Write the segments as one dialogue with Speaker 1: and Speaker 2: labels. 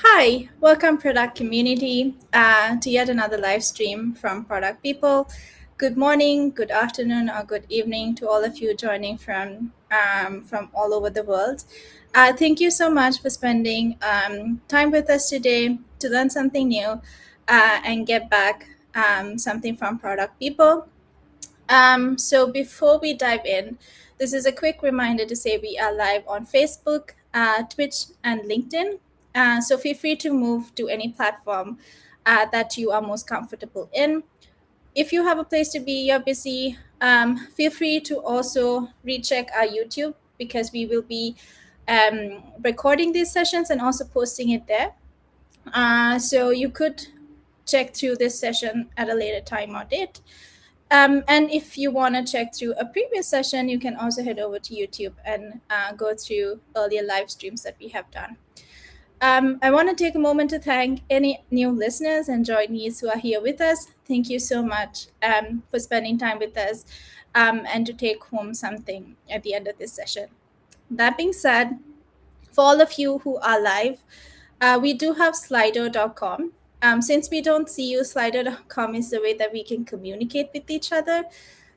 Speaker 1: Hi, welcome product community to yet another live stream from Product People. Good morning, good afternoon, or good evening to all of you joining from all over the world. Thank you so much for spending time with us today to learn something new and get back something from Product People. So before we dive in, this is a quick reminder to say we are live on Facebook, Twitch, and LinkedIn. So feel free to move to any platform that you are most comfortable in. If you have a place to be, you're busy, feel free to also recheck our YouTube because we will be recording these sessions and also posting it there. So you could check through this session at a later time or date. And if you want to check through a previous session, you can also head over to YouTube and go through earlier live streams that we have done. I want to take a moment to thank any new listeners and joinees who are here with us. Thank you so much for spending time with us and to take home something at the end of this session. That being said, for all of you who are live, we do have slido.com. Since we don't see you, slido.com is the way that we can communicate with each other.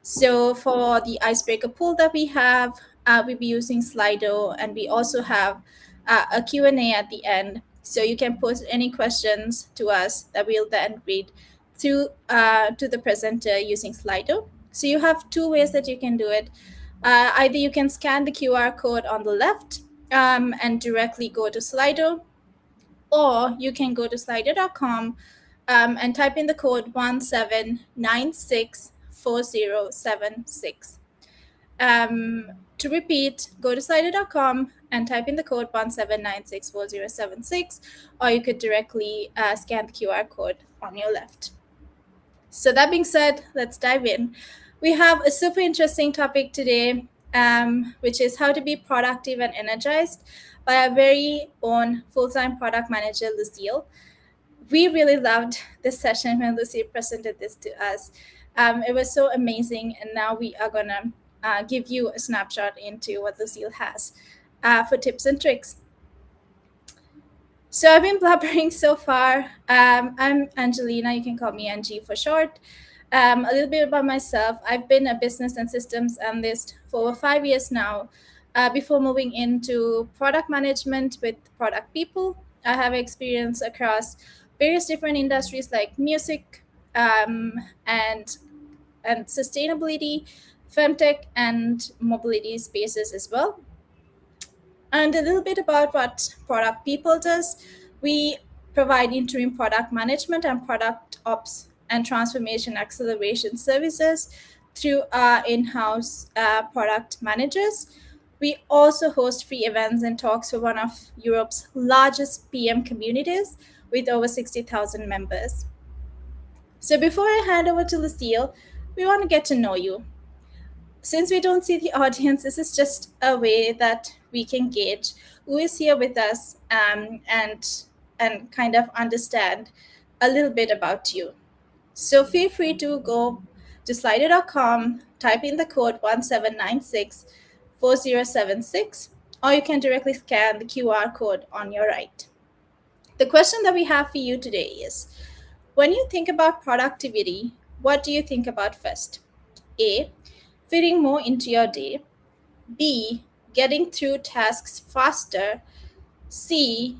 Speaker 1: So for the icebreaker pool that we have, we'll be using Slido, and we also have a Q&A at the end. So you can post any questions to us that we'll then read through to the presenter using Slido. So you have two ways that you can do it. Either you can scan the QR code on the left and directly go to Slido, or you can go to slido.com and type in the code 17964076. To repeat, go to slido.com and type in the code 17964076, or you could directly scan the QR code on your left. So that being said, let's dive in. We have a super interesting topic today, which is how to be productive and energized by our very own full-time product manager, Lucile. We really loved this session when Lucile presented this to us. It was so amazing, and now we are going to give you a snapshot into what Lucile has for tips and tricks. So I've been blubbering so far. I'm Angelina. You can call me Angie for short. A little bit about myself. I've been a business and systems analyst for over 5 years now. Before moving into product management with product people, I have experience across various different industries like music and sustainability, femtech, and mobility spaces as well. And a little bit about what Product People does. We provide interim product management and product ops and transformation acceleration services through our in-house product managers. We also host free events and talks for one of Europe's largest PM communities with over 60,000 members. So before I hand over to Lucile, we want to get to know you. Since we don't see the audience, this is just a way that we can gauge who is here with us and kind of understand a little bit about you. So feel free to go to slider.com, type in the code 17964076, or you can directly scan the QR code on your right. The question that we have for you today is, when you think about productivity, what do you think about first? A, fitting more into your day. B, getting through tasks faster. C,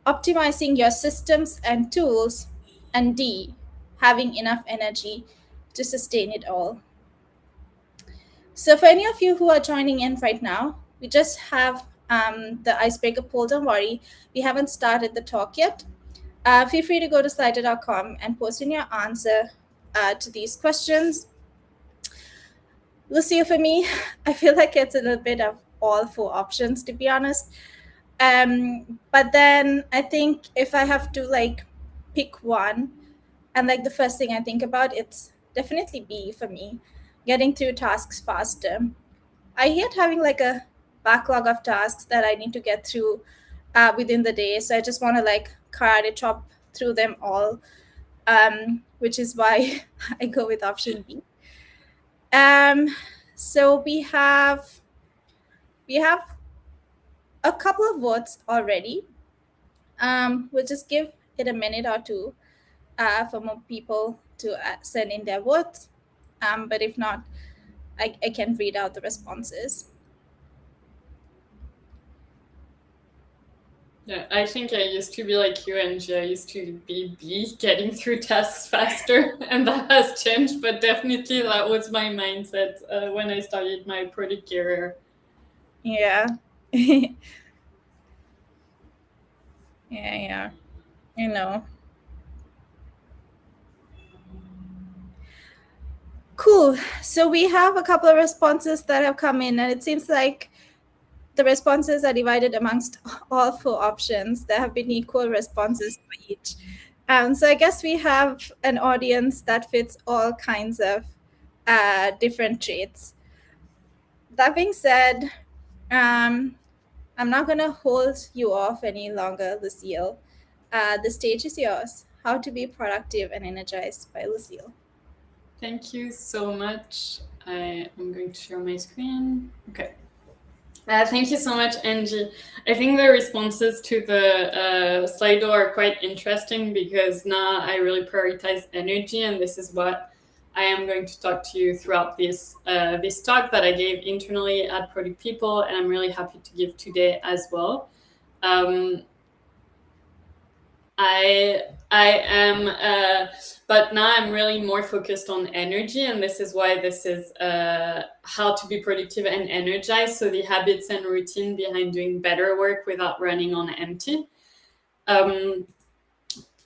Speaker 1: optimizing your systems and tools. And D, having enough energy to sustain it all. So, for any of you who are joining in right now, we just have the icebreaker poll. Don't worry, we haven't started the talk yet. Feel free to go to slider.com and post in your answer to these questions. Lucille, for me, I feel like it's a little bit of all four options, to be honest. But then I think if I have to pick one, and the first thing I think about, it's definitely B for me, getting through tasks faster. I hate having a backlog of tasks that I need to get through within the day. So I just want to karate chop through them all, which is why I go with option B. So we have a couple of votes already. We'll just give it a minute or two for more people to send in their votes. But if not, I can read out the responses.
Speaker 2: Yeah, I think I used to be like you, Angie. I used to be getting through tasks faster, and that has changed. But definitely, that was my mindset when I started my product career.
Speaker 1: Yeah. Yeah, yeah. You know. Cool. So we have a couple of responses that have come in, and it seems like the responses are divided amongst all four options. There have been equal responses for each. So I guess we have an audience that fits all kinds of different traits. That being said, um, I'm not going to hold you off any longer, Lucile. The stage is yours. How to be productive and energized by Lucile.
Speaker 2: Thank you so much. I am going to share my screen. Okay. Thank you so much, Angie. I think the responses to the Slido are quite interesting because now I really prioritize energy, and this is what I am going to talk to you throughout this talk that I gave internally at Product People, and I'm really happy to give today as well. I am, but now I'm really more focused on energy, and this is why this is how to be productive and energized. So the habits and routine behind doing better work without running on empty.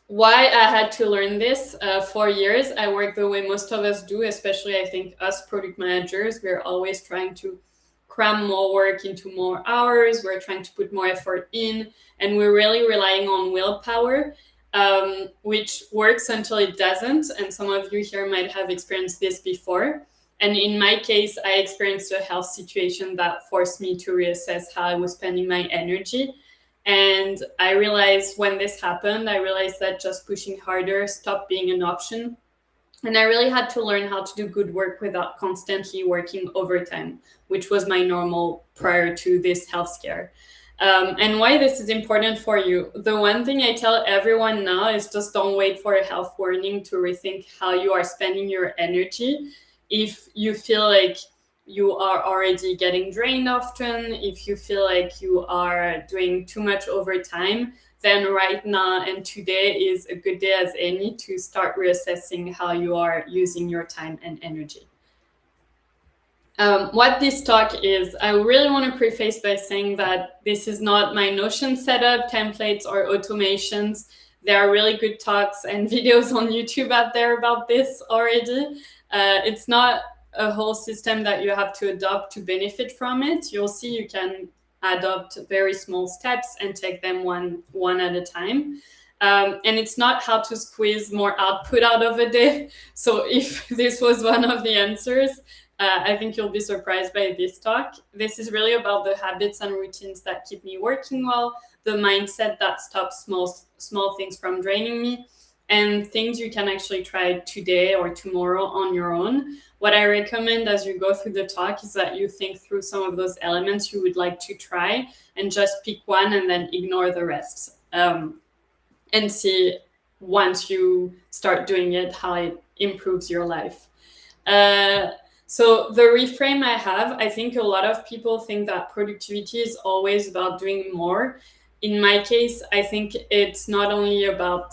Speaker 2: Why I had to learn this for years. I work the way most of us do, especially I think us product managers. We're always trying to cram more work into more hours. We're trying to put more effort in, and we're really relying on willpower, which works until it doesn't. And some of you here might have experienced this before. And in my case, I experienced a health situation that forced me to reassess how I was spending my energy. And I realized when this happened, I realized that just pushing harder stopped being an option. And I really had to learn how to do good work without constantly working overtime, which was my normal prior to this health scare. And why this is important for you. The one thing I tell everyone now is just don't wait for a health warning to rethink how you are spending your energy. If you feel like you are already getting drained often, if you feel like you are doing too much overtime, then right now and today is a good day as any to start reassessing how you are using your time and energy. What this talk is, I really want to preface by saying that this is not my Notion setup, templates, or automations. There are really good talks and videos on YouTube out there about this already. It's not a whole system that you have to adopt to benefit from it. You'll see you can adopt very small steps and take them one at a time. And it's not how to squeeze more output out of a day. So if this was one of the answers, I think you'll be surprised by this talk. This is really about the habits and routines that keep me working well, the mindset that stops small things from draining me, and things you can actually try today or tomorrow on your own. What I recommend as you go through the talk is that you think through some of those elements you would like to try and just pick one and then ignore the rest. And see once you start doing it, how it improves your life. So the reframe I have, I think a lot of people think that productivity is always about doing more. In my case, I think it's not only about,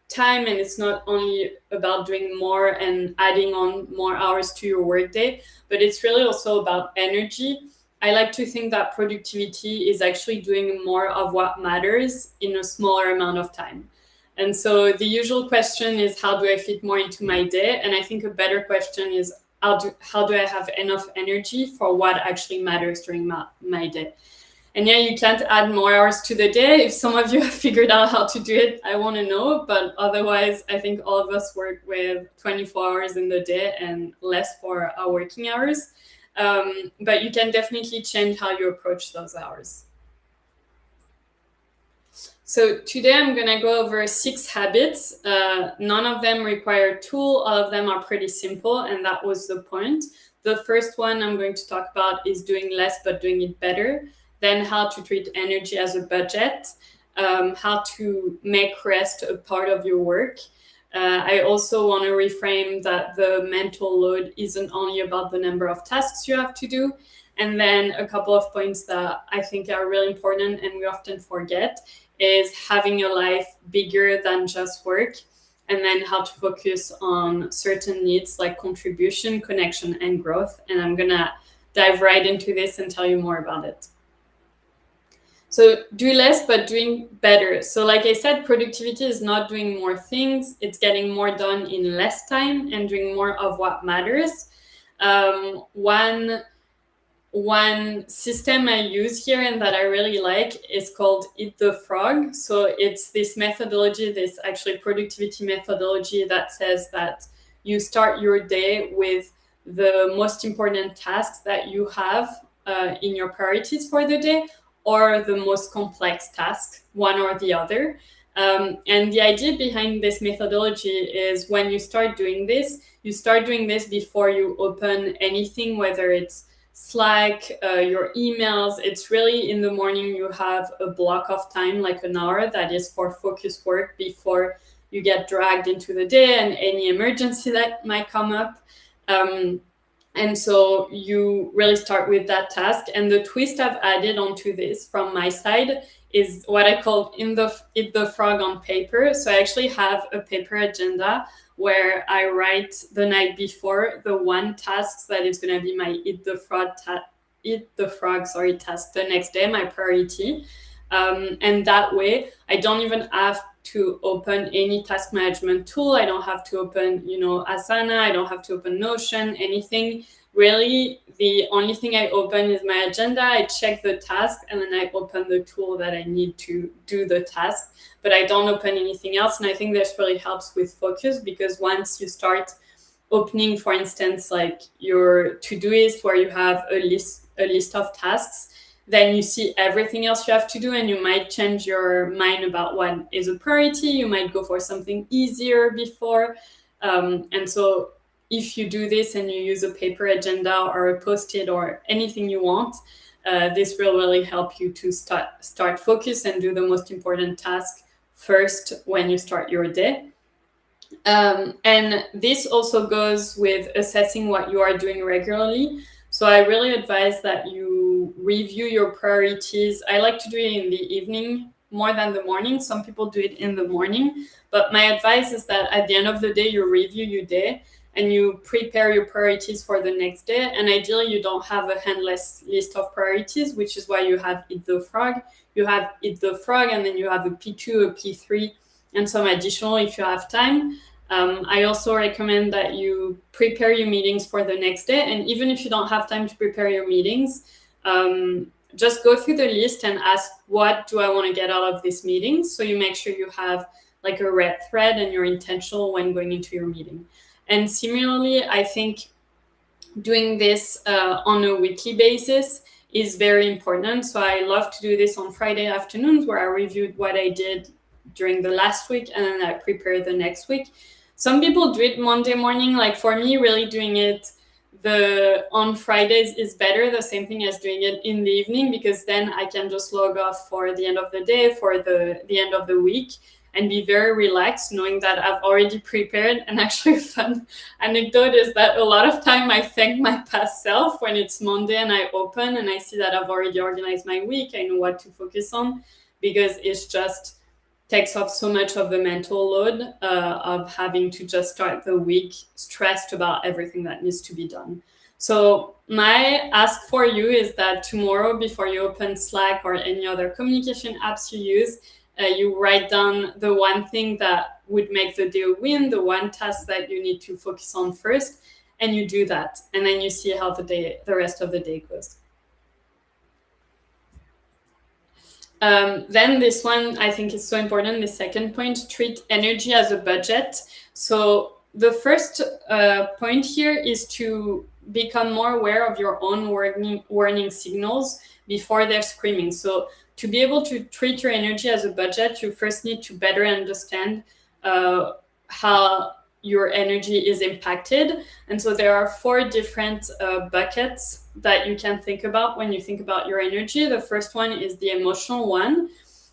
Speaker 2: time, and it's not only about doing more and adding on more hours to your workday, but it's really also about energy. I like to think that productivity is actually doing more of what matters in a smaller amount of time. And so the usual question is, how do I fit more into my day? And I think a better question is, how do I have enough energy for what actually matters during my day? And yeah, you can't add more hours to the day. If some of you have figured out how to do it, I want to know. But otherwise, I think all of us work with 24 hours in the day and less for our working hours. But you can definitely change how you approach those hours. So today I'm going to go over 6 habits. None of them require a tool. All of them are pretty simple, and that was the point. The first one I'm going to talk about is doing less but doing it better. Then how to treat energy as a budget. how to make rest a part of your work. I also want to reframe that the mental load isn't only about the number of tasks you have to do. And then a couple of points that I think are really important and we often forget is having a life bigger than just work, and then how to focus on certain needs like contribution, connection, and growth. And I'm gonna dive right into this and tell you more about it. So do less, but doing better. So like I said, productivity is not doing more things. It's getting more done in less time and doing more of what matters. One system I use here and that I really like is called Eat the Frog. So it's this methodology, this actually productivity methodology that says that you start your day with the most important tasks that you have in your priorities for the day, or the most complex task, one or the other. And the idea behind this methodology is when you start doing this, you start doing this before you open anything, whether it's Slack, your emails. It's really in the morning you have a block of time, like an hour, that is for focused work before you get dragged into the day and any emergency that might come up. And so you really start with that task. And the twist I've added onto this from my side is what I call Eat the Frog on paper. So I actually have a paper agenda where I write the night before the one task that is going to be my Eat the Frog task the next day, my priority. And that way, I don't even have to open any task management tool. I don't have to open, Asana. I don't have to open Notion, anything. Really, the only thing I open is my agenda. I check the task, and then I open the tool that I need to do the task. But I don't open anything else. And I think this really helps with focus, because once you start opening, for instance, like your to-do-list where you have a list of tasks, then you see everything else you have to do, and you might change your mind about what is a priority. You might go for something easier before. And so if you do this and you use a paper agenda or a Post-it or anything you want, this will really help you to start focus and do the most important task first when you start your day. And this also goes with assessing what you are doing regularly. So I really advise that you review your priorities. I like to do it in the evening more than the morning. Some people do it in the morning, but my advice is that at the end of the day, you review your day and you prepare your priorities for the next day. And ideally, you don't have a endless list of priorities, which is why you have Eat the Frog. You have Eat the Frog, and then you have a P2, a P3, and some additional if you have time. I also recommend that you prepare your meetings for the next day. And even if you don't have time to prepare your meetings, just go through the list and ask, what do I want to get out of this meeting? So you make sure you have like a red thread and you're intentional when going into your meeting. And similarly, I think doing this on a weekly basis is very important. So I love to do this on Friday afternoons, where I reviewed what I did during the last week and then I prepare the next week. Some people do it Monday morning. Like for me, really doing it on Fridays is better, the same thing as doing it in the evening, because then I can just log off for the end of the day, for the end of the week, and be very relaxed, knowing that I've already prepared. And actually, a fun anecdote is that a lot of time I thank my past self when it's Monday and I open and I see that I've already organized my week. I know what to focus on, because it's just takes off so much of the mental load of having to just start the week stressed about everything that needs to be done. So my ask for you is that tomorrow, before you open Slack or any other communication apps you use, you write down the one thing that would make the day a win, the one task that you need to focus on first, and you do that. And then you see how the rest of the day goes. Then this one, I think is so important. The second point, treat energy as a budget. So the first point here is to become more aware of your own warning signals before they're screaming. So to be able to treat your energy as a budget, you first need to better understand how your energy is impacted. And so there are 4 different buckets that you can think about when you think about your energy. The first one is the emotional one.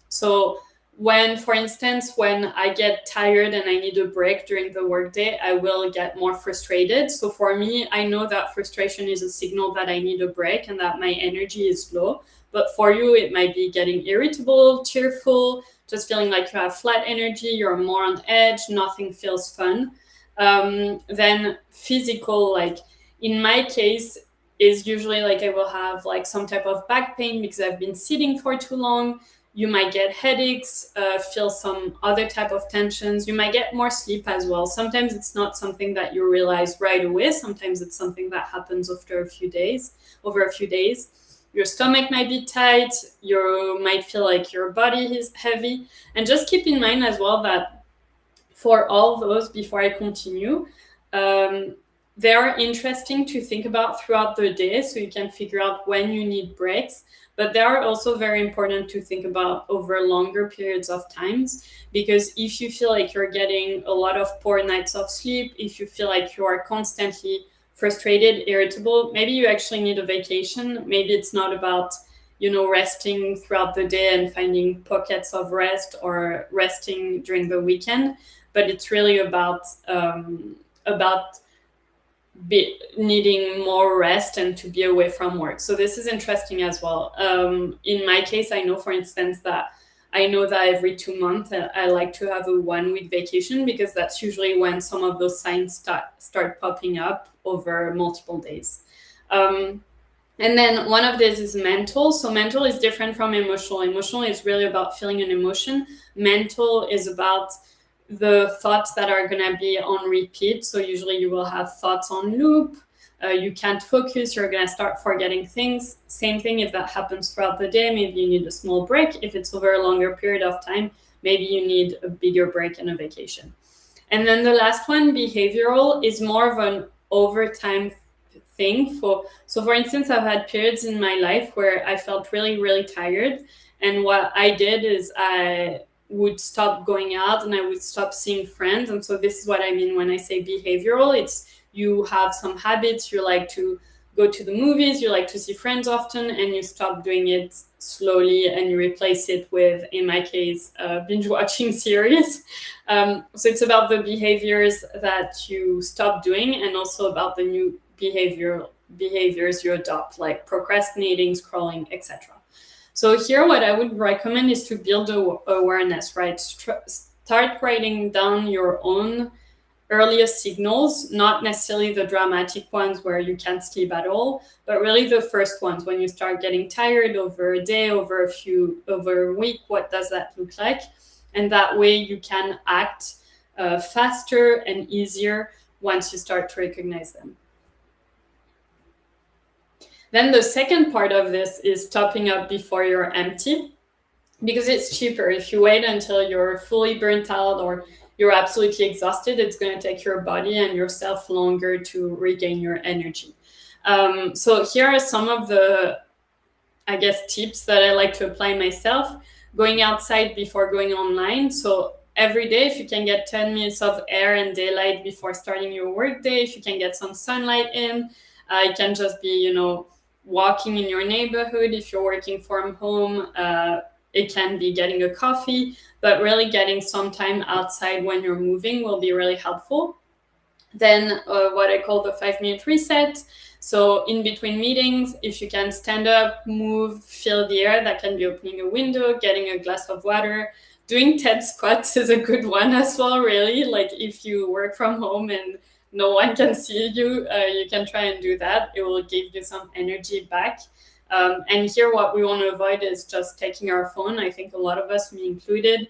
Speaker 2: So when, for instance, when I get tired and I need a break during the workday, I will get more frustrated. So for me, I know that frustration is a signal that I need a break and that my energy is low. But for you, it might be getting irritable, tearful, just feeling like you have flat energy, you're more on edge, nothing feels fun. Then physical, like in my case, is usually like I will have like some type of back pain because I've been sitting for too long. You might get headaches, feel some other type of tensions. You might get more sleep as well. Sometimes it's not something that you realize right away. Sometimes it's something that happens over a few days. Your stomach might be tight. You might feel like your body is heavy. And just keep in mind as well that for all those, before I continue, they are interesting to think about throughout the day so you can figure out when you need breaks. But they are also very important to think about over longer periods of times, because if you feel like you're getting a lot of poor nights of sleep, if you feel like you are constantly frustrated, irritable, maybe you actually need a vacation. Maybe it's not about resting throughout the day and finding pockets of rest or resting during the weekend, but it's really about needing more rest and to be away from work. So this is interesting as well. In my case, I know, for instance, that every 2 months I like to have a 1 week vacation, because that's usually when some of those signs start popping up over multiple days. And then one of these is mental. So mental is different from emotional. Emotional is really about feeling an emotion. Mental is about the thoughts that are going to be on repeat. So usually you will have thoughts on loop. You can't focus. You're going to start forgetting things. Same thing if that happens throughout the day. Maybe you need a small break. If it's over a longer period of time, maybe you need a bigger break and a vacation. And then the last one, behavioral, is more of an overtime thing. So for instance, I've had periods in my life where I felt really, really tired. And what I did is I would stop going out and I would stop seeing friends. And so this is what I mean when I say behavioral. It's you have some habits, you like to go to the movies, you like to see friends often, and you stop doing it slowly and you replace it with, in my case, binge watching series. So it's about the behaviors that you stop doing and also about the new behaviors you adopt, like procrastinating, scrolling, etc. So here, what I would recommend is to build awareness, right? Start writing down your own earliest signals, not necessarily the dramatic ones where you can't sleep at all, but really the first ones when you start getting tired over a day, over a week. What does that look like? And that way you can act faster and easier once you start to recognize them. Then the second part of this is topping up before you're empty, because it's cheaper. If you wait until you're fully burnt out or you're absolutely exhausted, it's going to take your body and yourself longer to regain your energy. So here are some of the, tips that I like to apply myself. Going outside before going online. So every day, if you can get 10 minutes of air and daylight before starting your workday, if you can get some sunlight in, it can just be, walking in your neighborhood. If you're working from home, it can be getting a coffee, but really getting some time outside when you're moving will be really helpful. Then what I call the 5-minute reset. So in between meetings, if you can stand up, move, feel the air, that can be opening a window, getting a glass of water. Doing 10 squats is a good one as well, really. Like if you work from home and no one can see you, you can try and do that. It will give you some energy back. And here what we want to avoid is just taking our phone. I think a lot of us, me included,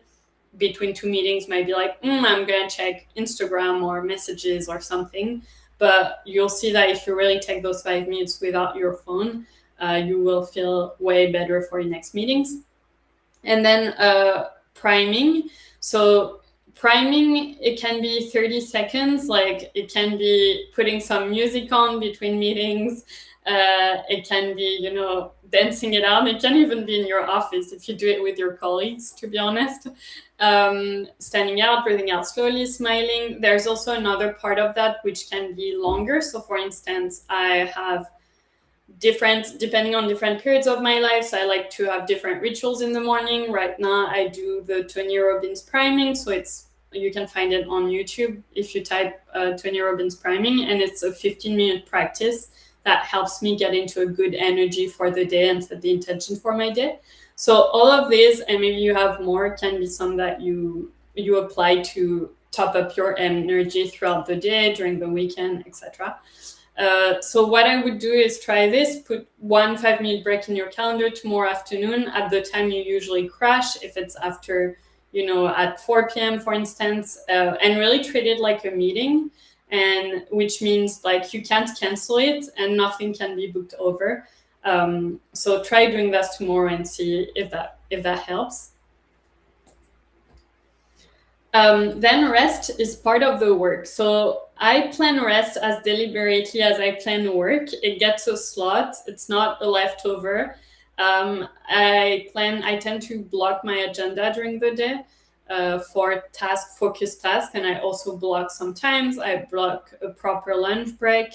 Speaker 2: between two meetings might be like, I'm going to check Instagram or messages or something. But you'll see that if you really take those 5 minutes without your phone, you will feel way better for your next meetings. And then priming. So priming, it can be 30 seconds. Like it can be putting some music on between meetings. It can be, dancing it out. It can even be in your office if you do it with your colleagues, to be honest. Standing out, breathing out slowly, smiling. There's also another part of that which can be longer. So for instance, I have different depending on different periods of my life. So I like to have different rituals in the morning. Right now I do the Tony Robbins priming, so you can find it on YouTube if you type Tony Robbins priming, and it's a 15-minute practice that helps me get into a good energy for the day and set the intention for my day. So all of these, and maybe you have more, can be some that you apply to top up your energy throughout the day, during the weekend, etc. So what I would do is try this, put 1 5-minute break in your calendar tomorrow afternoon at the time you usually crash, if it's after, at 4 p.m., for instance, and really treat it like a meeting, and which means like you can't cancel it and nothing can be booked over. So try doing that tomorrow and see if that helps. Then rest is part of the work. So I plan rest as deliberately as I plan work. It gets a slot. It's not a leftover. I tend to block my agenda during the day for focused tasks, and I also block sometimes. I block a proper lunch break.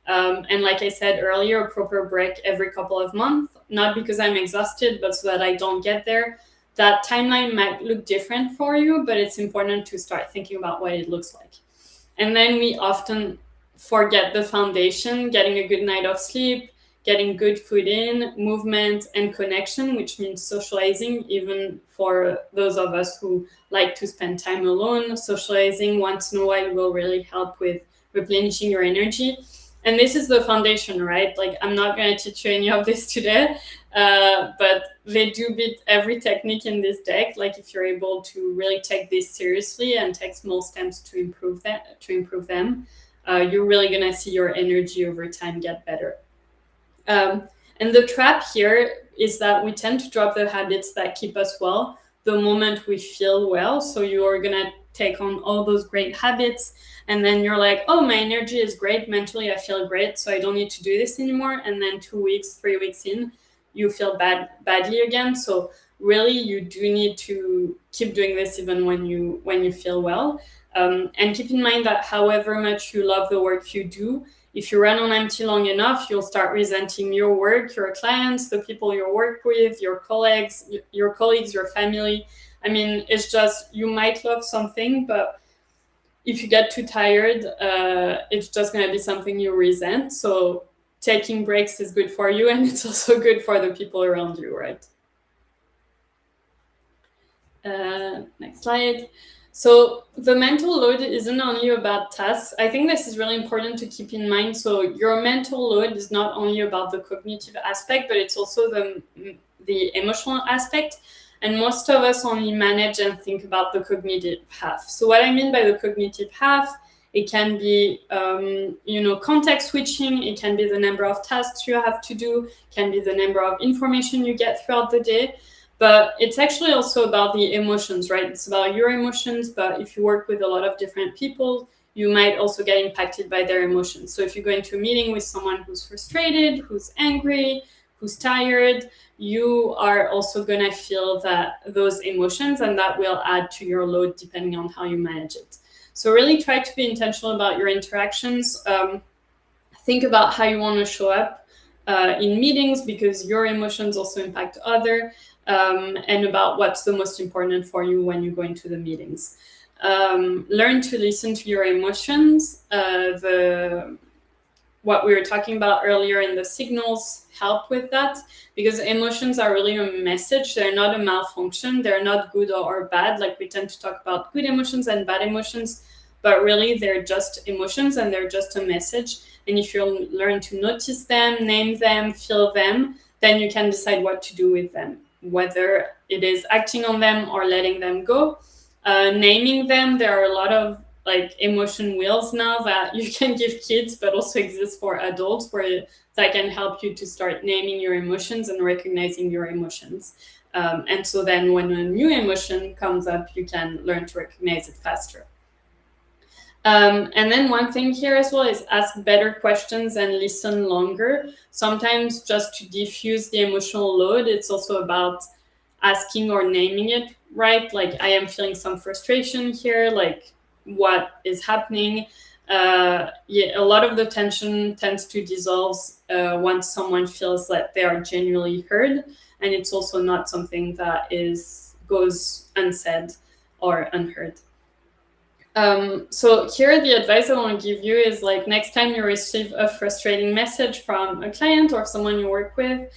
Speaker 2: And like I said earlier, a proper break every couple of months, not because I'm exhausted, but so that I don't get there. That timeline might look different for you, but it's important to start thinking about what it looks like. And then we often forget the foundation: getting a good night of sleep, getting good food in, movement, and connection, which means socializing. Even for those of us who like to spend time alone, socializing once in a while will really help with replenishing your energy. And this is the foundation, right? Like, I'm not going to teach you any of this today, but they do beat every technique in this deck. Like, if you're able to really take this seriously and take small steps to improve them, you're really going to see your energy over time get better. And the trap here is that we tend to drop the habits that keep us well the moment we feel well. So you're going to take on all those great habits, and then you're like, oh, my energy is great, mentally I feel great, so I don't need to do this anymore. And then 2 weeks, 3 weeks in, you feel badly again. So really, you do need to keep doing this even when you feel well. And keep in mind that however much you love the work you do, if you run on empty long enough, you'll start resenting your work, your clients, the people you work with, your colleagues, your family. I mean, it's just, you might love something, but if you get too tired, it's just going to be something you resent. So taking breaks is good for you, and it's also good for the people around you, right? Next slide. So the mental load isn't only about tasks. I think this is really important to keep in mind. So your mental load is not only about the cognitive aspect, but it's also the emotional aspect. And most of us only manage and think about the cognitive half. So what I mean by the cognitive half, it can be, context switching. It can be the number of tasks you have to do. It can be the number of information you get throughout the day. But it's actually also about the emotions, right? It's about your emotions. But if you work with a lot of different people, you might also get impacted by their emotions. So if you go into a meeting with someone who's frustrated, who's angry, who's tired, you are also going to feel those emotions, and that will add to your load depending on how you manage it. So really try to be intentional about your interactions. Think about how you want to show up in meetings, because your emotions also impact others, and about what's the most important for you when you go into the meetings. Learn to listen to your emotions. What we were talking about earlier in the signals help with that, because emotions are really a message. They're not a malfunction. They're not good or bad. Like, we tend to talk about good emotions and bad emotions, but really they're just emotions, and they're just a message. And if you learn to notice them, name them, feel them, then you can decide what to do with them, whether it is acting on them or letting them go. Naming them, there are a lot of emotion wheels now that you can give kids, but also exist for adults, that can help you to start naming your emotions and recognizing your emotions. And so then when a new emotion comes up, you can learn to recognize it faster. And then one thing here as well is ask better questions and listen longer. Sometimes just to diffuse the emotional load, it's also about asking or naming it, right? Like, I am feeling some frustration here, like, what is happening? a lot of the tension tends to dissolve once someone feels that they are genuinely heard, and it's also not something that goes unsaid or unheard. So here the advice I want to give you is, like, next time you receive a frustrating message from a client or someone you work with,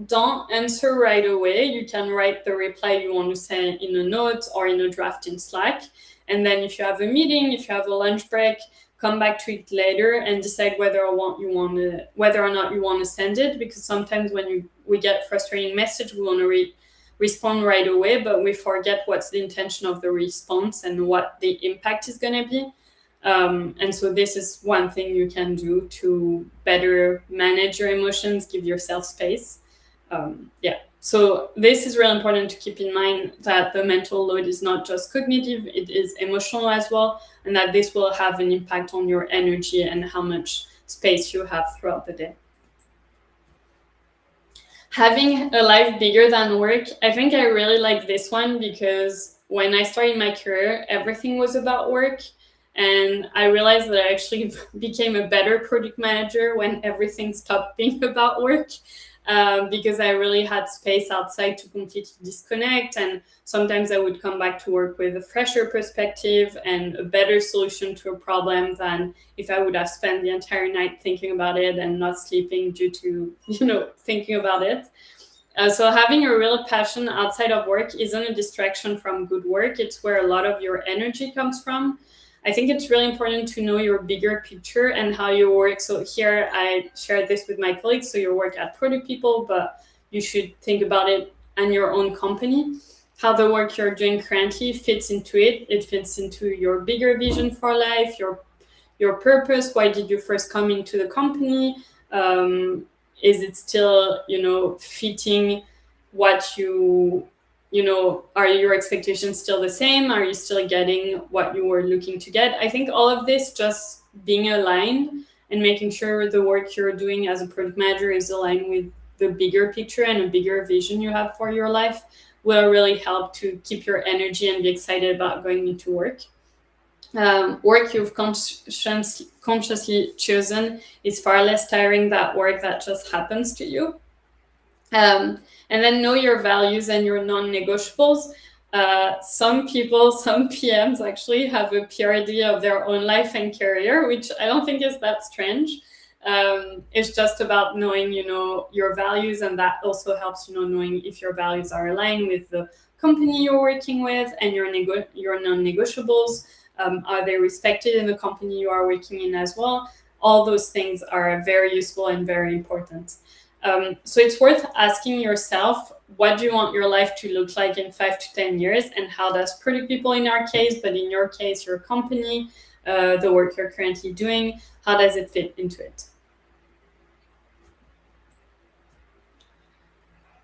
Speaker 2: don't answer right away. You can write the reply you want to send in a note or in a draft in Slack. And then if you have a meeting, if you have a lunch break, come back to it later and decide whether or not you want to send it. Because sometimes when we get frustrating message, we want to respond right away, but we forget what's the intention of the response and what the impact is going to be. And so this is one thing you can do to better manage your emotions, give yourself space. So this is really important to keep in mind, that the mental load is not just cognitive, it is emotional as well, and that this will have an impact on your energy and how much space you have throughout the day. Having a life bigger than work, I think I really like this one, because when I started my career, everything was about work. And I realized that I actually became a better product manager when everything stopped being about work, because I really had space outside to completely disconnect. And sometimes I would come back to work with a fresher perspective and a better solution to a problem than if I would have spent the entire night thinking about it and not sleeping due to, thinking about it. So having a real passion outside of work isn't a distraction from good work. It's where a lot of your energy comes from. I think it's really important to know your bigger picture and how you work. So here I shared this with my colleagues. So you work at Product People, but you should think about it in your own company. How the work you're doing currently fits into it. It fits into your bigger vision for life, your purpose. Why did you first come into the company? Is it still, fitting what are your expectations still the same? Are you still getting what you were looking to get? I think all of this, just being aligned and making sure the work you're doing as a product manager is aligned with the bigger picture and a bigger vision you have for your life, will really help to keep your energy and be excited about going into work. Work you've consciously chosen is far less tiring than work that just happens to you. And then know your values and your non-negotiables. Some PMs actually have a PRD of their own life and career, which I don't think is that strange. It's just about knowing, your values, and that also helps, knowing if your values are aligned with the company you're working with, and your non-negotiables. Are they respected in the company you are working in as well? All those things are very useful and very important. So it's worth asking yourself, what do you want your life to look like in 5 to 10 years? And how does Product People, in our case, but in your case, your company, the work you're currently doing, how does it fit into it?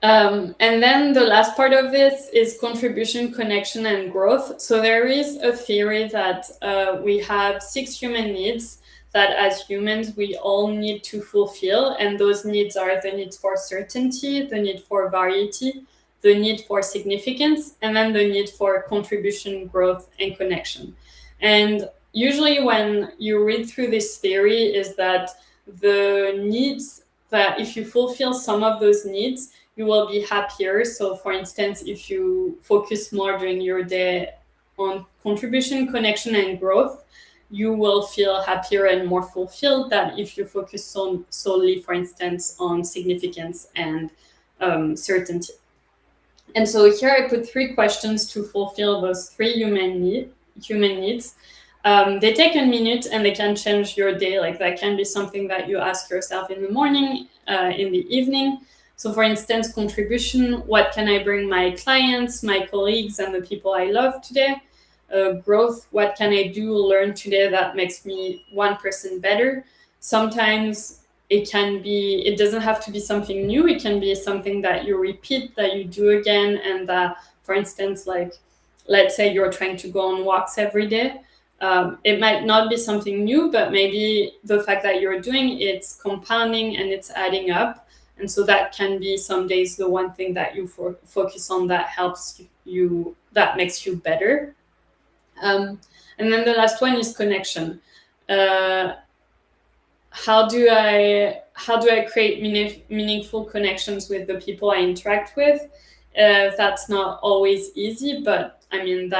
Speaker 2: And then the last part of this is contribution, connection, and growth. So there is a theory that we have 6 human needs that as humans we all need to fulfill, and those needs are the need for certainty, the need for variety, the need for significance, and then the need for contribution, growth, and connection. And usually when you read through this theory, is that the needs, that if you fulfill some of those needs, you will be happier. So for instance, if you focus more during your day on contribution, connection, and growth, you will feel happier and more fulfilled than if you focus solely, for instance, on significance and certainty. And so here I put 3 questions to fulfill those 3 human needs. They take a minute and they can change your day. Like, that can be something that you ask yourself in the morning, in the evening. So for instance, contribution, what can I bring my clients, my colleagues, and the people I love today? Growth, what can I learn today that makes me 1% better? Sometimes it doesn't have to be something new. It can be something that you repeat, that you do again. And that, for instance, like, let's say you're trying to go on walks every day. It might not be something new, but maybe the fact that you're doing it's compounding and it's adding up. And so that can be some days the one thing that you focus on that helps you, that makes you better. And then the last one is connection. How do I create meaningful connections with the people I interact with? That's not always easy, but I mean,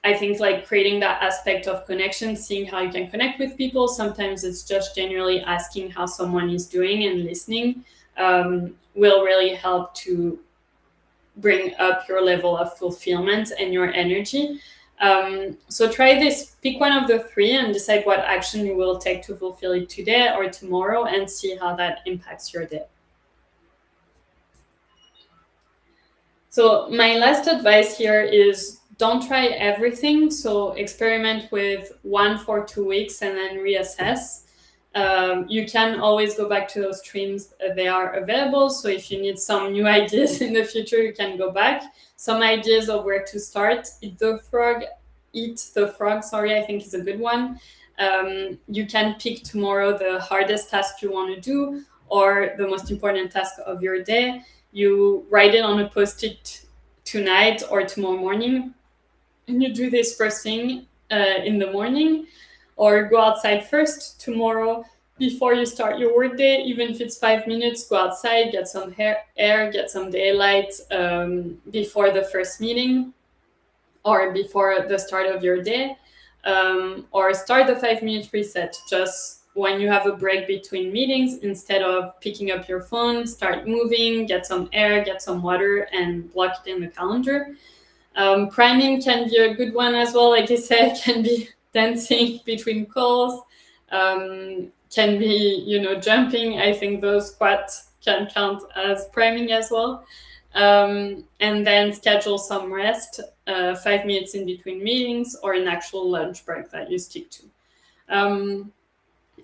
Speaker 2: I think like creating that aspect of connection, seeing how you can connect with people. Sometimes it's just generally asking how someone is doing and listening will really help to bring up your level of fulfillment and your energy. So try this, pick one of the three and decide what action you will take to fulfill it today or tomorrow, and see how that impacts your day. So my last advice here is don't try everything. So experiment with one for 2 weeks and then reassess. You can always go back to those streams. They are available. So if you need some new ideas in the future, you can go back. Some ideas of where to start. Eat the frog, I think is a good one. You can pick tomorrow the hardest task you want to do or the most important task of your day. You write it on a post-it tonight or tomorrow morning, and you do this first thing in the morning, or go outside first tomorrow before you start your workday. Even if it's 5 minutes, go outside, get some air, get some daylight before the first meeting or before the start of your day, or start the 5-minute reset just when you have a break between meetings. Instead of picking up your phone, start moving, get some air, get some water, and block it in the calendar. Priming can be a good one as well. Like I said, can be dancing between calls, can be, jumping. I think those squats can count as priming as well. And then schedule some rest, 5 minutes in between meetings, or an actual lunch break that you stick to.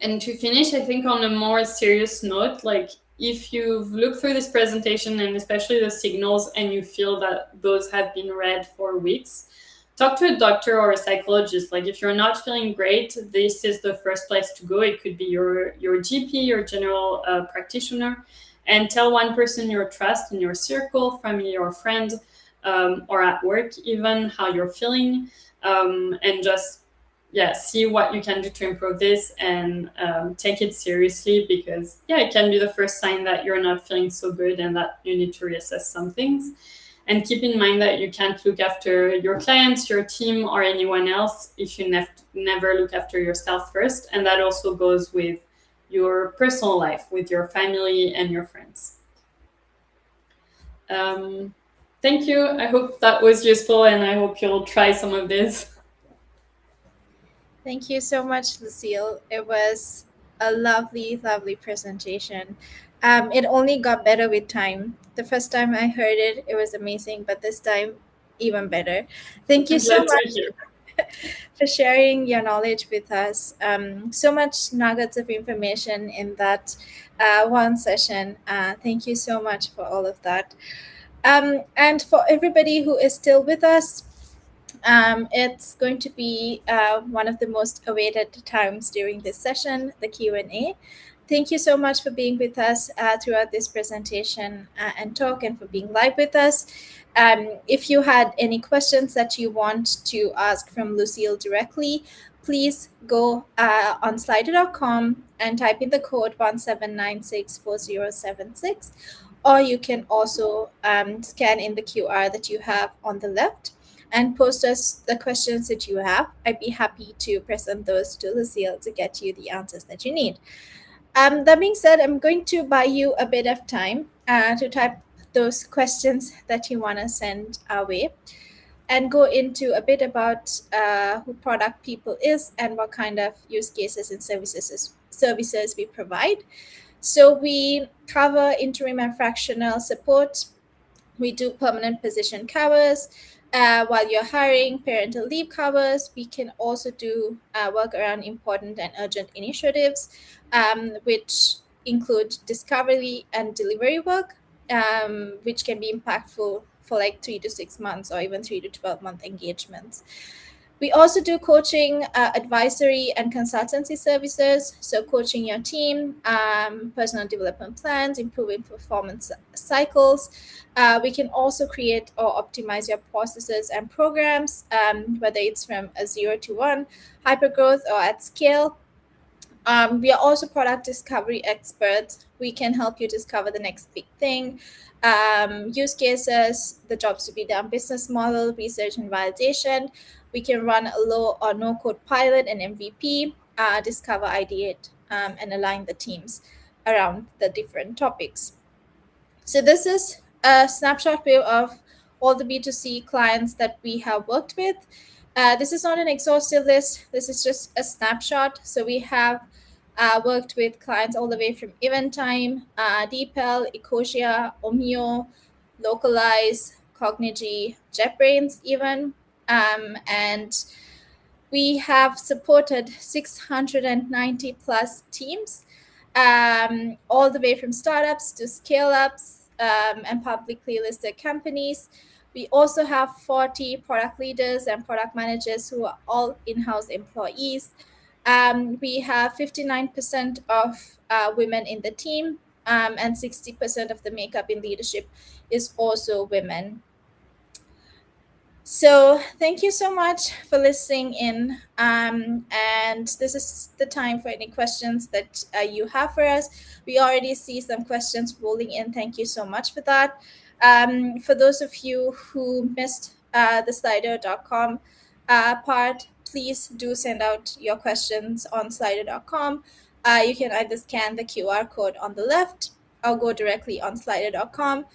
Speaker 2: And to finish, I think on a more serious note, like if you've looked through this presentation and especially the signals and you feel that those have been read for weeks, talk to a doctor or a psychologist. Like if you're not feeling great, this is the first place to go. It could be your GP, your general practitioner, and tell one person you trust in your circle, family or friend, or at work even, how you're feeling, and just see what you can do to improve this, and take it seriously, because it can be the first sign that you're not feeling so good and that you need to reassess some things. And keep in mind that you can't look after your clients, your team, or anyone else if you never look after yourself first. And that also goes with your personal life, with your family and your friends. Thank you. I hope that was useful, and I hope you'll try some of this.
Speaker 1: Thank you so much, Lucile. It was a lovely, lovely presentation. It only got better with time. The first time I heard it, it was amazing, but this time, even better. Thank you so much for sharing your knowledge with us. So much nuggets of information in that one session. Thank you so much for all of that. And for everybody who is still with us, it's going to be one of the most awaited times during this session, the Q&A. Thank you so much for being with us throughout this presentation and talk, and for being live with us. If you had any questions that you want to ask from Lucile directly, please go on slido.com and type in the code 17964076, or you can also scan in the QR that you have on the left and post us the questions that you have. I'd be happy to present those to Lucile to get you the answers that you need. That being said, I'm going to buy you a bit of time to type those questions that you want to send our way, and go into a bit about who Product People is and what kind of use cases and services we provide. So we cover interim and fractional support. We do permanent position covers. While you're hiring, parental leave covers. We can also do work around important and urgent initiatives, which include discovery and delivery work, which can be impactful for like 3 to 6 months or even 3 to 12-month engagements. We also do coaching, advisory, and consultancy services. So, coaching your team, personal development plans, improving performance cycles. We can also create or optimize your processes and programs, whether it's from a 0 to 1, hypergrowth, or at scale. We are also product discovery experts. We can help you discover the next big thing, use cases, the jobs to be done, business model, research and validation. We can run a low or no code pilot and MVP, discover, ideate, and align the teams around the different topics. So this is a snapshot view of all the B2C clients that we have worked with. This is not an exhaustive list. This is just a snapshot. So we have worked with clients all the way from Eventime, DeepL, Ecosia, Omio, Localize, Cognigy, JetBrains even. And we have supported 690 plus teams, all the way from startups to scale ups, and publicly listed companies. We also have 40 product leaders and product managers who are all in house employees. We have 59% of women in the team, and 60% of the makeup in leadership is also women. So thank you so much for listening in. And this is the time for any questions that you have for us. We already see some questions rolling in. Thank you so much for that. For those of you who missed the slido.com part, please do send out your questions on slido.com. You can either scan the QR code on the left or go directly on slido.com.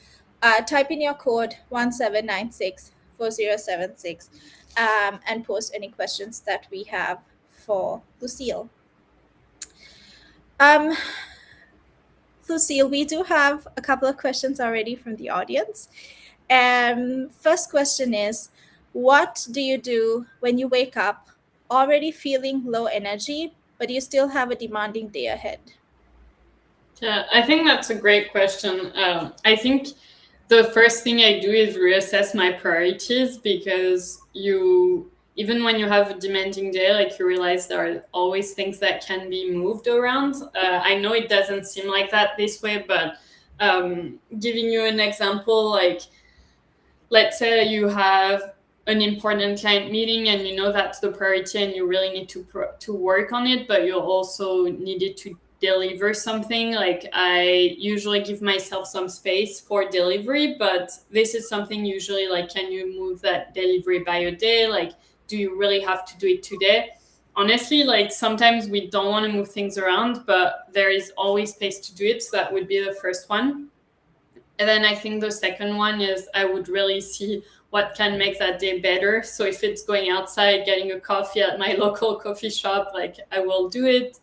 Speaker 1: Type in your code 1796 4076, and post any questions that we have for Lucile. Lucile, we do have a couple of questions already from the audience. First question is, what do you do when you wake up already feeling low energy, but you still have a demanding day ahead?
Speaker 2: Yeah, I think that's a great question. I think the first thing I do is reassess my priorities, because even when you have a demanding day, like, you realize there are always things that can be moved around. I know it doesn't seem like that this way, but giving you an example, like, let's say you have an important client meeting and you know that's the priority and you really need to work on it, but you also needed to deliver something. Like, I usually give myself some space for delivery, but this is something usually like, can you move that delivery by a day? Like, do you really have to do it today? Honestly, like, sometimes we don't want to move things around, but there is always space to do it. So that would be the first one. And then I think the second one is, I would really see what can make that day better. So if it's going outside, getting a coffee at my local coffee shop, like, I will do it.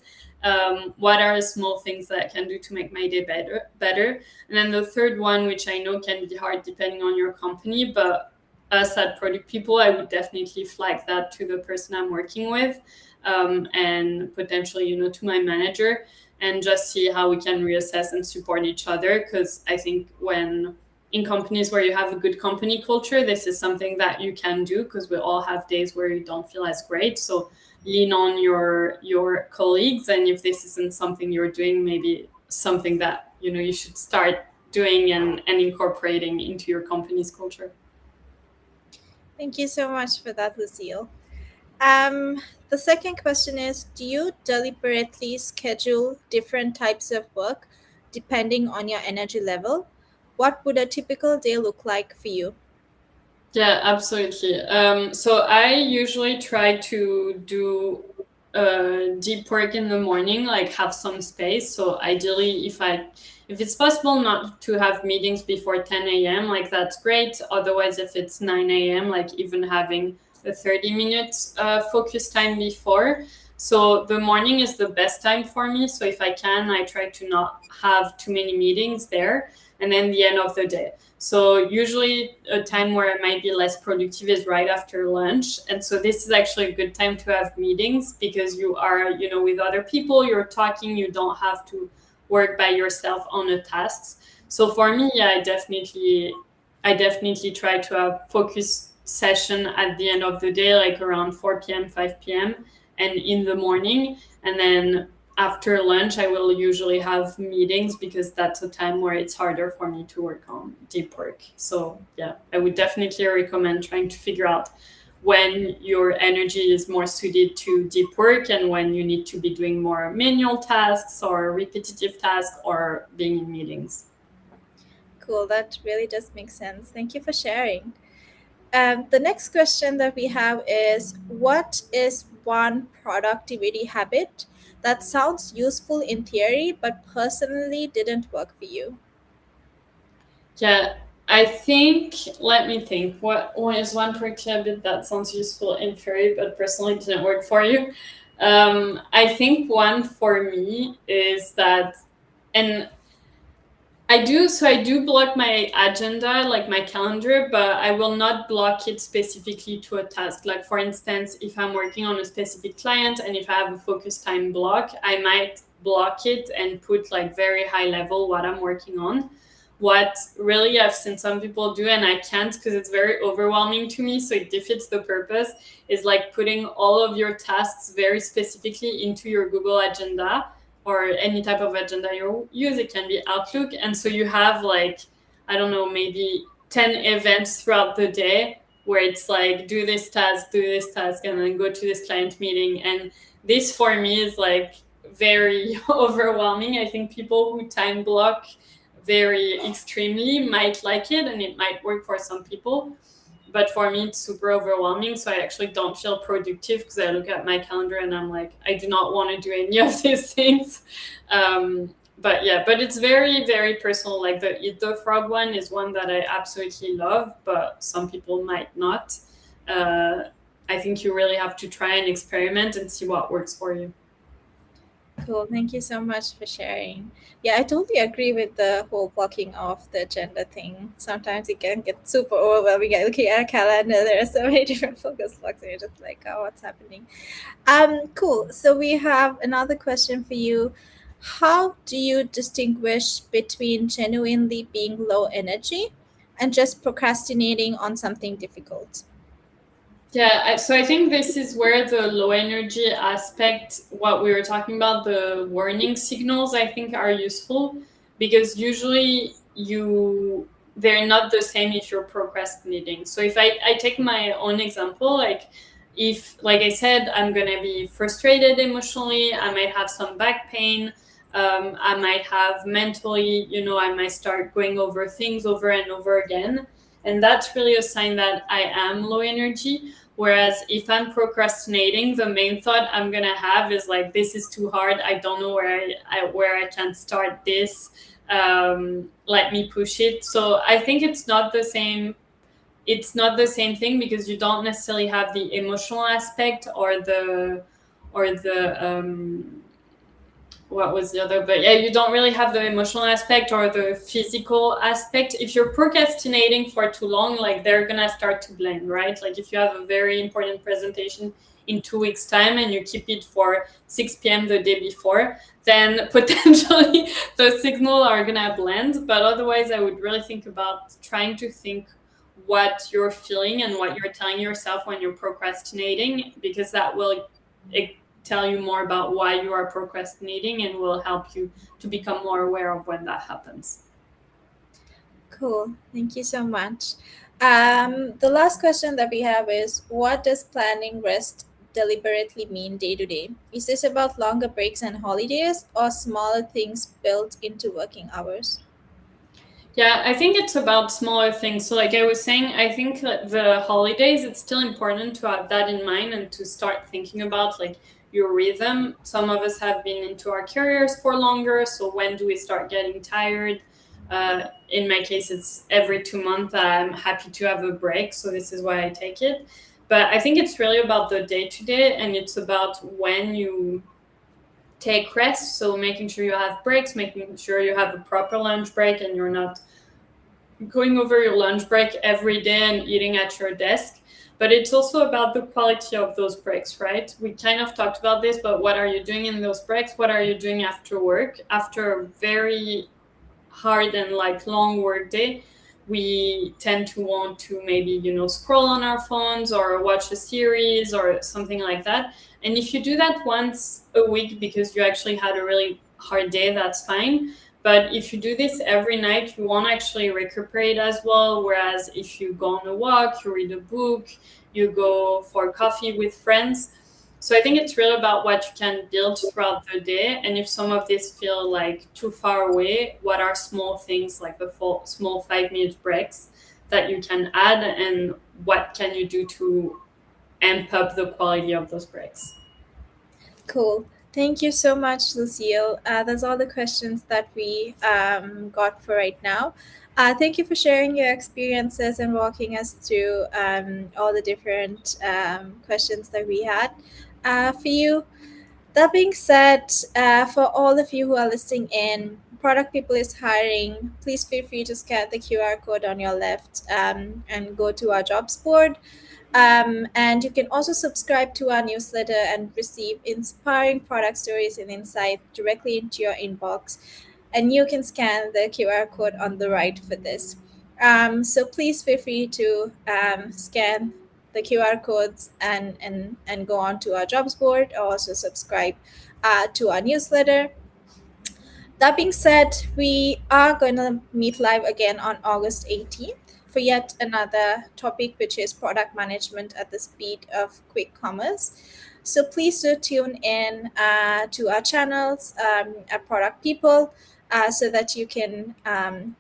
Speaker 2: What are small things that I can do to make my day better? And then the third one, which I know can be hard depending on your company, but us at Product People, I would definitely flag that to the person I'm working with, and potentially, to my manager, and just see how we can reassess and support each other. Because I think when in companies where you have a good company culture, this is something that you can do, because we all have days where you don't feel as great. So lean on your colleagues, and if this isn't something you're doing, maybe something that you should start doing and incorporating into your company's culture.
Speaker 1: Thank you so much for that, Lucile. The second question is, do you deliberately schedule different types of work depending on your energy level? What would a typical day look like for you?
Speaker 2: Yeah, absolutely. So I usually try to do deep work in the morning, like have some space. So ideally, if it's possible not to have meetings before 10 a.m., like, that's great. Otherwise, if it's 9 a.m., like, even having a 30 minutes focus time before. So the morning is the best time for me. So if I can, I try to not have too many meetings there. And then the end of the day. So usually a time where I might be less productive is right after lunch. And so this is actually a good time to have meetings, because you are, with other people, you're talking, you don't have to work by yourself on a task. So for me, yeah, I definitely try to have focus session at the end of the day, like around 4 p.m., 5 p.m., and in the morning. And then after lunch, I will usually have meetings because that's a time where it's harder for me to work on deep work. So yeah, I would definitely recommend trying to figure out when your energy is more suited to deep work and when you need to be doing more manual tasks or repetitive tasks or being in meetings.
Speaker 1: Cool. That really does make sense. Thank you for sharing. The next question that we have is, what is one productivity habit that sounds useful in theory but personally didn't work for you?
Speaker 2: Yeah, I think, let me think. What is one productivity habit that sounds useful in theory but personally didn't work for you? I think one for me is that, and I do block my agenda, like my calendar, but I will not block it specifically to a task. Like, for instance, if I'm working on a specific client and if I have a focus time block, I might block it and put like very high level what I'm working on. What really I've seen some people do, and I can't because it's very overwhelming to me, so it defeats the purpose, is like putting all of your tasks very specifically into your Google Agenda or any type of agenda you use. It can be Outlook. And so you have like, I don't know, maybe 10 events throughout the day where it's like, do this task, and then go to this client meeting. And this for me is like very overwhelming. I think people who time block very extremely might like it and it might work for some people. But for me, it's super overwhelming. So I actually don't feel productive because I look at my calendar and I'm like, I do not want to do any of these things. But yeah, but it's very, very personal. Like the Eat the Frog one is one that I absolutely love, but some people might not. I think you really have to try and experiment and see what works for you.
Speaker 1: Cool. Thank you so much for sharing. Yeah, I totally agree with the whole blocking off the agenda thing. Sometimes it can get super overwhelming. Like looking at a calendar, there are so many different focus blocks, and you're just like, oh, what's happening? Cool. So we have another question for you. How do you distinguish between genuinely being low energy and just procrastinating on something difficult?
Speaker 2: Yeah, so I think this is where the low energy aspect, what we were talking about, the warning signals, I think are useful because usually they're not the same if you're procrastinating. So if I take my own example, like if, like I said, I'm gonna be frustrated emotionally, I might have some back pain, I might have mentally, I might start going over things over and over again. And that's really a sign that I am low energy. Whereas if I'm procrastinating, the main thought I'm gonna have is like, this is too hard. I don't know where I can start this. Let me push it. So I think it's not the same. It's not the same thing because you don't necessarily have the emotional aspect or the what was the other, but yeah, you don't really have the emotional aspect or the physical aspect. If you're procrastinating for too long, like they're gonna start to blame, right? Like if you have a very important presentation in 2 weeks time and you keep it for 6 p.m. the day before, then potentially the signal are gonna blend. But otherwise I would really think about trying to think what you're feeling and what you're telling yourself when you're procrastinating, because that will tell you more about why you are procrastinating and will help you to become more aware of when that happens.
Speaker 1: Cool. Thank you so much. The last question that we have is, what does planning rest deliberately mean day to day? Is this about longer breaks and holidays or smaller things built into working hours?
Speaker 2: Yeah, I think it's about smaller things. So, like I was saying, I think that the holidays, it's still important to have that in mind and to start thinking about like your rhythm. Some of us have been into our careers for longer. So, when do we start getting tired? In my case, it's every 2 months. I'm happy to have a break. So, this is why I take it. But I think it's really about the day to day and it's about when you take rest. So making sure you have breaks, making sure you have a proper lunch break and you're not going over your lunch break every day and eating at your desk. But it's also about the quality of those breaks, right? We kind of talked about this, but what are you doing in those breaks? What are you doing after work? After a very hard and like long work day, we tend to want to maybe, scroll on our phones or watch a series or something like that. And if you do that once a week because you actually had a really hard day, that's fine. But if you do this every night, you won't actually recuperate as well. Whereas if you go on a walk, you read a book, you go for coffee with friends. So I think it's really about what you can build throughout the day. And if some of these feel like too far away, what are small things like the small 5 minute breaks that you can add, and what can you do to amp up the quality of those breaks?
Speaker 1: Cool. Thank you so much, Lucille. That's all the questions that we got for right now. Thank you for sharing your experiences and walking us through all the different questions that we had for you. That being said, for all of you who are listening in, Product People is hiring. Please feel free to scan the QR code on your left and go to our jobs board. And you can also subscribe to our newsletter and receive inspiring product stories and insight directly into your inbox. And you can scan the QR code on the right for this. So please feel free to scan the QR codes and go on to our jobs board, or also subscribe to our newsletter. That being said, we are going to meet live again on August 18th for yet another topic, which is product management at the speed of quick commerce. So please do tune in to our channels at Product People so that you can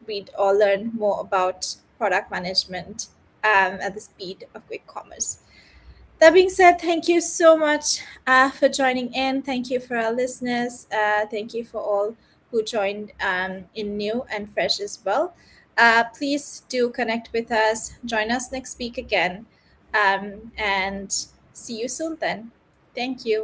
Speaker 1: read or learn more about product management at the speed of quick commerce. That being said, thank you so much for joining in. Thank you for our listeners. Thank you for all who joined in new and fresh as well. Please do connect with us. Join us next week again. And see you soon then. Thank you.